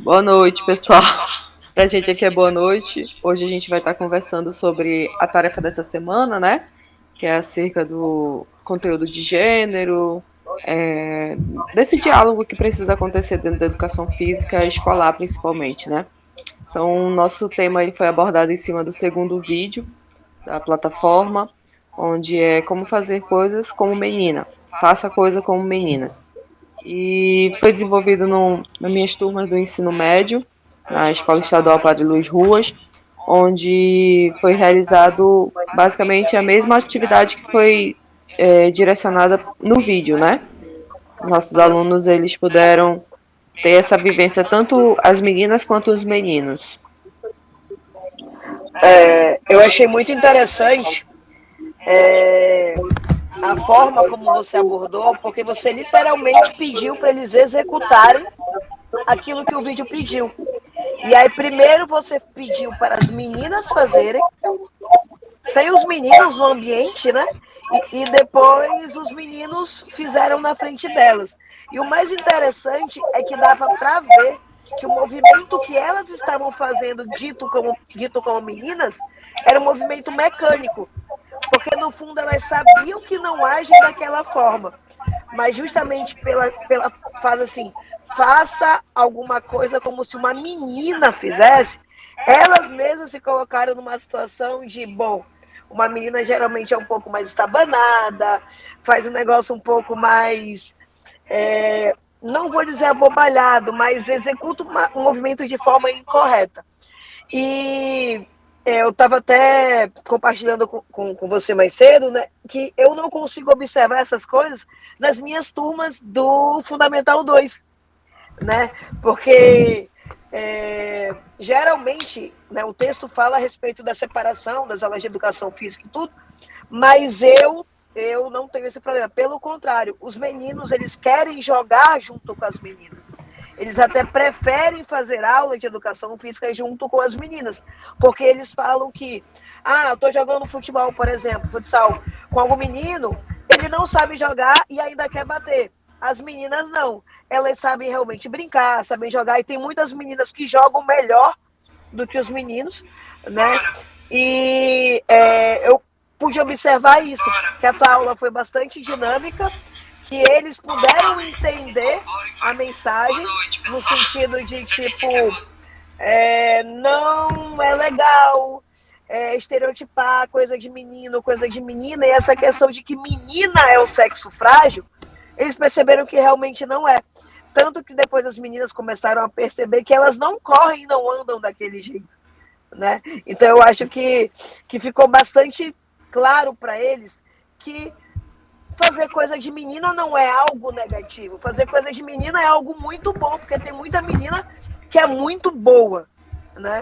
Boa noite, pessoal. Pra gente aqui é boa noite. Hoje a gente vai estar conversando sobre a tarefa dessa semana, né? Que é acerca do conteúdo de gênero, é, desse diálogo que precisa acontecer dentro da educação física escolar, principalmente, né? Então, o nosso tema ele foi abordado em cima do segundo vídeo da plataforma, onde é como fazer coisas como menina. Faça coisa como meninas. E foi desenvolvido nas minhas turmas do ensino médio, na Escola Estadual Padre Luiz Ruas, onde foi realizado basicamente a mesma atividade que foi direcionada no vídeo, né? Nossos alunos eles puderam ter essa vivência tanto as meninas quanto os meninos. Eu achei muito interessante a forma como você abordou, porque você literalmente pediu para eles executarem aquilo que o vídeo pediu. E aí, primeiro você pediu para as meninas fazerem, sem os meninos no ambiente, né? E depois os meninos fizeram na frente delas. E o mais interessante é que dava para ver que o movimento que elas estavam fazendo, dito como meninas, era um movimento mecânico. Porque no fundo elas sabiam que não agem daquela forma. Mas justamente pela fala assim, faça alguma coisa como se uma menina fizesse, elas mesmas se colocaram numa situação de, bom, uma menina geralmente é um pouco mais estabanada, faz um negócio um pouco mais, não vou dizer abobalhado, mas executa um movimento de forma incorreta. E eu estava até compartilhando com você mais cedo, né, que eu não consigo observar essas coisas nas minhas turmas do Fundamental 2, né? Porque geralmente, né, o texto fala a respeito da separação das aulas de educação física e tudo, mas eu não tenho esse problema. Pelo contrário, os meninos eles querem jogar junto com as meninas. Eles até preferem fazer aula de educação física junto com as meninas, porque eles falam que, eu estou jogando futebol, por exemplo, futsal, com algum menino, ele não sabe jogar e ainda quer bater. As meninas não. Elas sabem realmente brincar, sabem jogar, e tem muitas meninas que jogam melhor do que os meninos, né? E eu pude observar isso, que a tua aula foi bastante dinâmica, que eles puderam entender a mensagem no sentido de tipo não é legal estereotipar coisa de menino, coisa de menina, e essa questão de que menina é o sexo frágil, eles perceberam que realmente não é. Tanto que depois as meninas começaram a perceber que elas não correm e não andam daquele jeito, né? Então eu acho que ficou bastante claro para eles que fazer coisa de menina não é algo negativo. Fazer coisa de menina é algo muito bom, porque tem muita menina que é muito boa, né?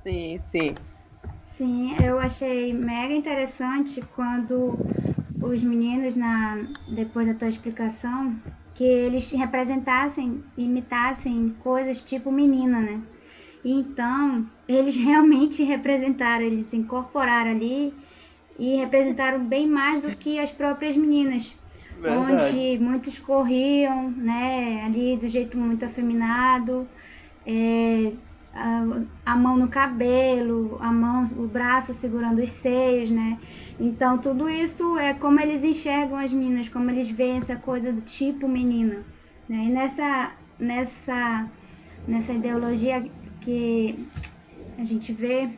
Sim, sim. Sim, eu achei mega interessante quando os meninos, depois da tua explicação, que eles representassem, imitassem coisas tipo menina, né? Então, eles realmente representaram, eles se incorporaram ali e representaram bem mais do que as próprias meninas. Verdade. Onde muitos corriam, né, ali do jeito muito afeminado, a mão no cabelo, o braço segurando os seios, né? Então tudo isso é como eles enxergam as meninas, como eles veem essa coisa do tipo menina, né? E nessa ideologia que a gente vê,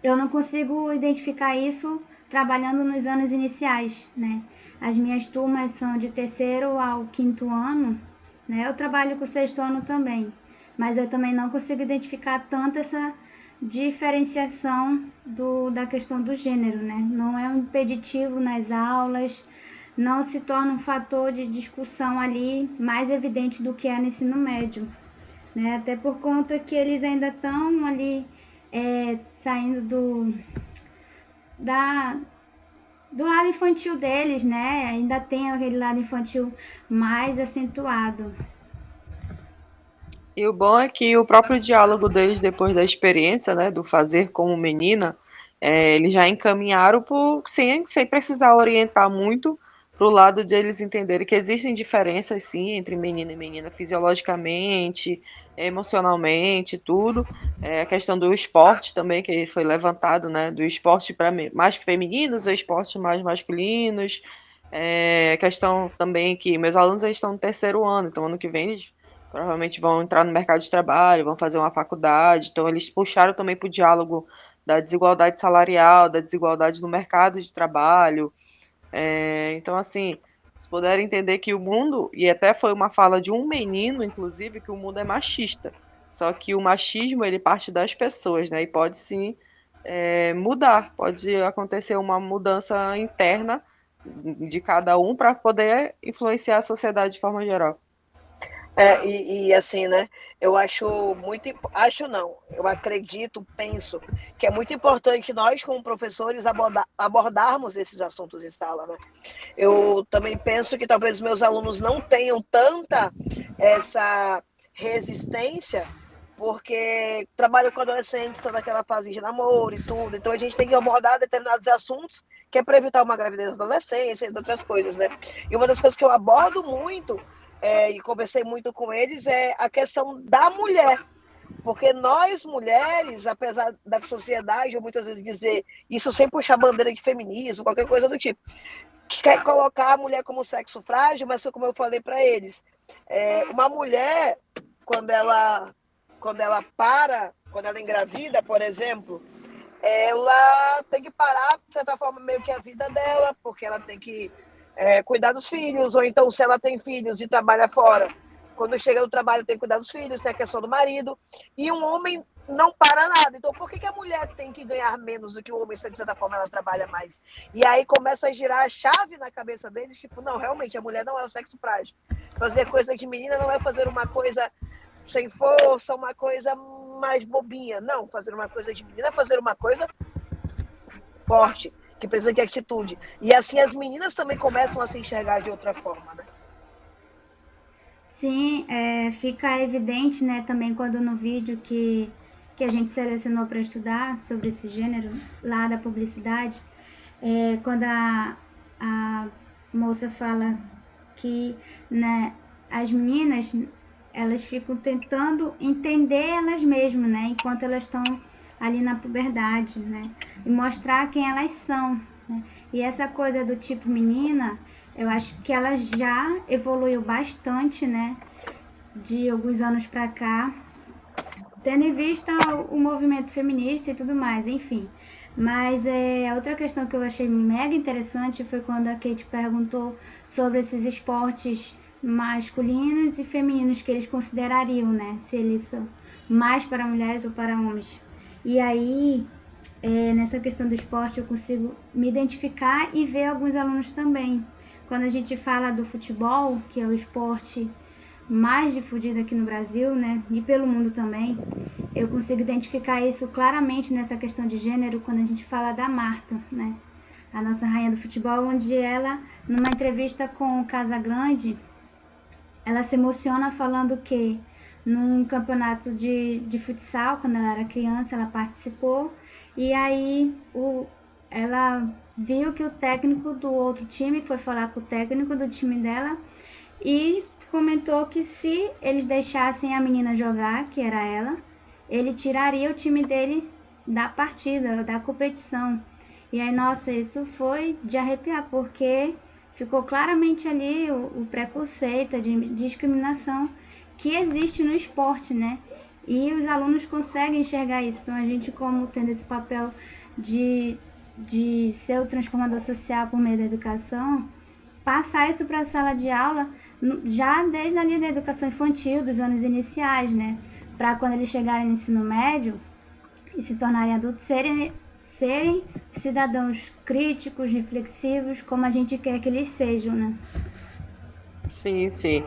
eu não consigo identificar isso trabalhando nos anos iniciais, né? As minhas turmas são de terceiro ao quinto ano, né? Eu trabalho com o sexto ano também, mas eu também não consigo identificar tanto essa diferenciação da questão do gênero, né? Não é um impeditivo nas aulas, não se torna um fator de discussão ali mais evidente do que é no ensino médio, né? Até por conta que eles ainda estão ali saindo do lado infantil deles, né? Ainda tem aquele lado infantil mais acentuado. E o bom é que o próprio diálogo deles, depois da experiência, né, do fazer como menina, eles já encaminharam sem precisar orientar muito pro lado de eles entenderem que existem diferenças, sim, entre menino e menina, fisiologicamente, emocionalmente, tudo. A questão do esporte também, que foi levantado, né, do esporte para mais femininos ou esportes mais masculinos. A questão também que meus alunos eles estão no terceiro ano, então ano que vem eles provavelmente vão entrar no mercado de trabalho, vão fazer uma faculdade, então eles puxaram também para o diálogo da desigualdade salarial, da desigualdade no mercado de trabalho. Então, assim, vocês puderem entender que o mundo, e até foi uma fala de um menino, inclusive, que o mundo é machista. Só que o machismo, ele parte das pessoas, né? E pode sim mudar, pode acontecer uma mudança interna de cada um para poder influenciar a sociedade de forma geral. Assim, né? Eu acho muito. Acho não, eu acredito, penso que é muito importante nós, como professores, abordarmos esses assuntos em sala, né? Eu também penso que talvez os meus alunos não tenham tanta essa resistência, porque trabalho com adolescentes, estão naquela fase de namoro e tudo, então a gente tem que abordar determinados assuntos que é para evitar uma gravidez na adolescência, entre outras coisas, né? E uma das coisas que eu abordo muito e conversei muito com eles, é a questão da mulher. Porque nós, mulheres, apesar da sociedade, ou muitas vezes dizer isso sem puxar bandeira de feminismo, qualquer coisa do tipo, que quer colocar a mulher como sexo frágil, mas como eu falei para eles, uma mulher, quando ela engravida, por exemplo, ela tem que parar, de certa forma, meio que a vida dela, porque ela tem que cuidar dos filhos, ou então se ela tem filhos e trabalha fora, quando chega no trabalho tem que cuidar dos filhos, tem a questão do marido, e um homem não para nada. Então por que a mulher tem que ganhar menos do que o homem, se de certa forma ela trabalha mais? E aí começa a girar a chave na cabeça deles, tipo, não, realmente a mulher não é o sexo frágil. Fazer coisa de menina não é fazer uma coisa sem força, uma coisa mais bobinha. Não, fazer uma coisa de menina é fazer uma coisa forte, que precisa de atitude. E assim as meninas também começam a se enxergar de outra forma, né? Sim, fica evidente, né, também quando no vídeo que a gente selecionou para estudar sobre esse gênero lá da publicidade, quando a moça fala que, né, as meninas elas ficam tentando entender elas mesmas, né, enquanto elas estão ali na puberdade, né, e mostrar quem elas são, né? E essa coisa do tipo menina, eu acho que ela já evoluiu bastante, né, de alguns anos para cá, tendo em vista o movimento feminista e tudo mais, enfim. Mas outra questão que eu achei mega interessante foi quando a Kate perguntou sobre esses esportes masculinos e femininos que eles considerariam, né? Se eles são mais para mulheres ou para homens. E aí, nessa questão do esporte, eu consigo me identificar e ver alguns alunos também. Quando a gente fala do futebol, que é o esporte mais difundido aqui no Brasil, né, e pelo mundo também, eu consigo identificar isso claramente nessa questão de gênero quando a gente fala da Marta, né, a nossa rainha do futebol, onde ela, numa entrevista com o Casagrande, ela se emociona falando que num campeonato de futsal, quando ela era criança, ela participou, e aí ela viu que o técnico do outro time foi falar com o técnico do time dela e comentou que se eles deixassem a menina jogar, que era ela, ele tiraria o time dele da partida, da competição. E aí, nossa, isso foi de arrepiar, porque ficou claramente ali o preconceito, a discriminação que existe no esporte, né? E os alunos conseguem enxergar isso. Então, a gente, como tendo esse papel de ser o transformador social por meio da educação, passar isso para a sala de aula já desde ali da educação infantil, dos anos iniciais, né? Para quando eles chegarem no ensino médio e se tornarem adultos, serem cidadãos críticos, reflexivos, como a gente quer que eles sejam, né? Sim, sim.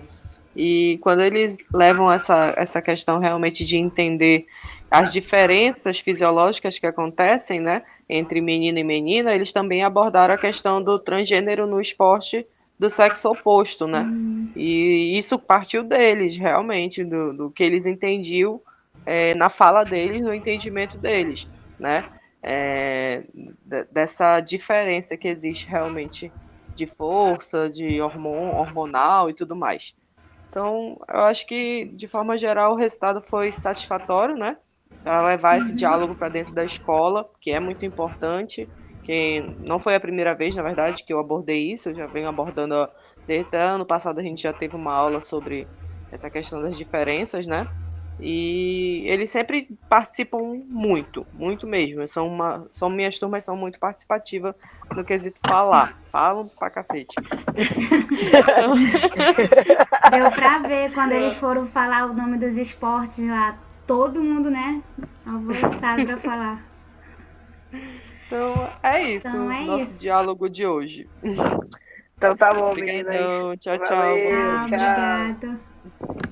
E quando eles levam essa questão realmente de entender as diferenças fisiológicas que acontecem, né, entre menino e menina, eles também abordaram a questão do transgênero no esporte do sexo oposto, né? E isso partiu deles, realmente, do que eles entendiam na fala deles, no entendimento deles, né? Dessa diferença que existe realmente de força, de hormonal e tudo mais. Então, eu acho que, de forma geral, o resultado foi satisfatório, né? Para levar esse diálogo para dentro da escola, que é muito importante, que não foi a primeira vez, na verdade, que eu abordei isso, eu já venho abordando desde ano passado, a gente já teve uma aula sobre essa questão das diferenças, né? E eles sempre participam muito, muito mesmo. Minhas turmas são muito participativas no quesito falar. Falam pra cacete. Deu pra ver quando eles foram falar o nome dos esportes lá. Todo mundo, né? Alvoroçado pra falar. Então é isso, Então é nosso isso. diálogo de hoje. Então tá bom, meninas. Obrigadão, tchau, tchau, boa Valeu, Tchau, noite. tchau. obrigada.